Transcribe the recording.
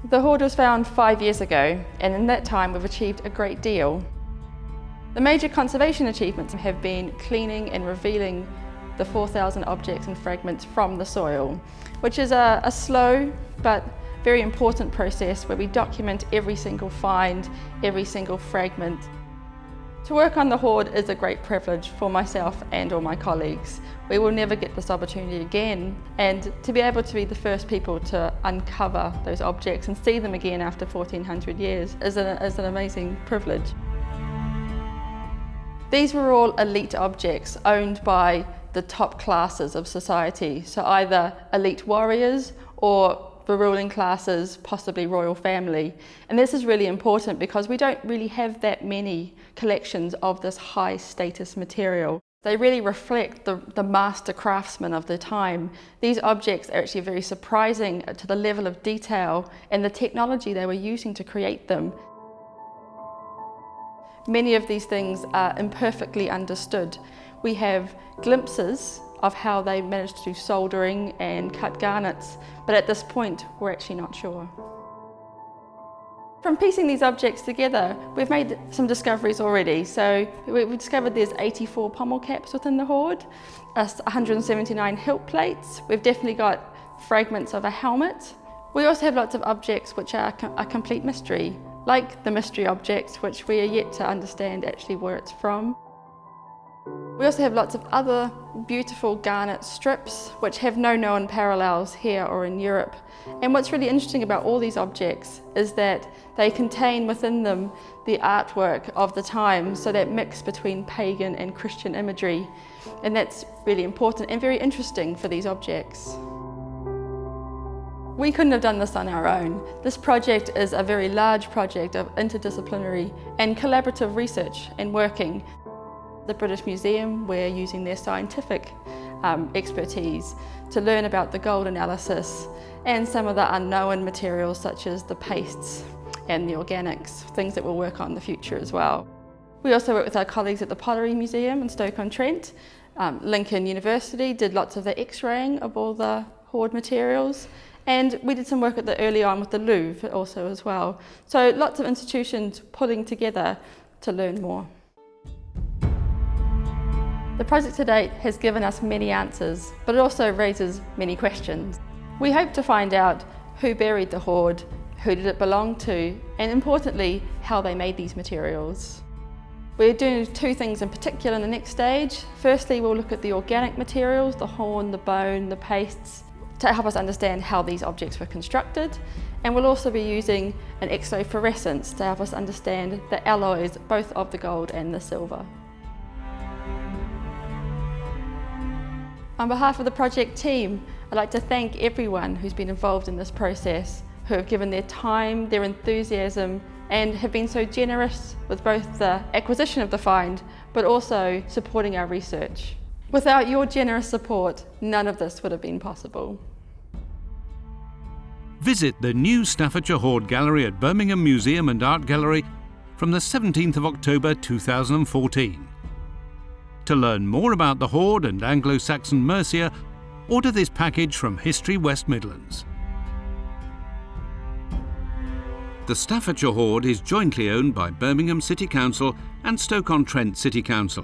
The hoard was found 5 years ago, and in that time we've achieved a great deal. The major conservation achievements have been cleaning and revealing the 4,000 objects and fragments from the soil, which is a slow but very important process where we document every single find, every single fragment. To work on the hoard is a great privilege for myself and all my colleagues. We will never get this opportunity again, and to be able to be the first people to uncover those objects and see them again after 1400 years is an amazing privilege. These were all elite objects owned by the top classes of society, so either elite warriors or the ruling classes, possibly royal family. And this is really important because we don't really have that many collections of this high status material. They really reflect the master craftsmen of the time. These objects are actually very surprising to the level of detail and the technology they were using to create them. Many of these things are imperfectly understood. We have glimpses of how they managed to do soldering and cut garnets, but at this point we're actually not sure. From piecing these objects together, we've made some discoveries already. So we discovered there's 84 pommel caps within the hoard, 179 hilt plates. We've definitely got fragments of a helmet. We also have lots of objects which are a complete mystery, like the mystery objects which we are yet to understand actually where it's from. We also have lots of other beautiful garnet strips which have no known parallels here or in Europe. And what's really interesting about all these objects is that they contain within them the artwork of the time, so that mix between pagan and Christian imagery. And that's really important and very interesting for these objects. We couldn't have done this on our own. This project is a very large project of interdisciplinary and collaborative research and working. The British Museum, we're using their scientific expertise to learn about the gold analysis and some of the unknown materials such as the pastes and the organics, things that we'll work on in the future as well. We also work with our colleagues at the Pottery Museum in Stoke-on-Trent. Lincoln University did lots of the x-raying of all the hoard materials, and we did some work early on with the Lourvre also as well. So lots of institutions pulling together to learn more. The project to date has given us many answers, but it also raises many questions. We hope to find out who buried the hoard, who did it belong to, and importantly, how they made these materials. We're doing two things in particular in the next stage. Firstly, we'll look at the organic materials, the horn, the bone, the pastes, to help us understand how these objects were constructed. And we'll also be using an exofluorescence to help us understand the alloys, both of the gold and the silver. On behalf of the project team, I'd like to thank everyone who's been involved in this process, who have given their time, their enthusiasm, and have been so generous with both the acquisition of the find, but also supporting our research. Without your generous support, none of this would have been possible. Visit the new Staffordshire Hoard Gallery at Birmingham Museum and Art Gallery from the 17th of October 2014. To learn more about the Hoard and Anglo-Saxon Mercia, order this package from History West Midlands. The Staffordshire Hoard is jointly owned by Birmingham City Council and Stoke-on-Trent City Council.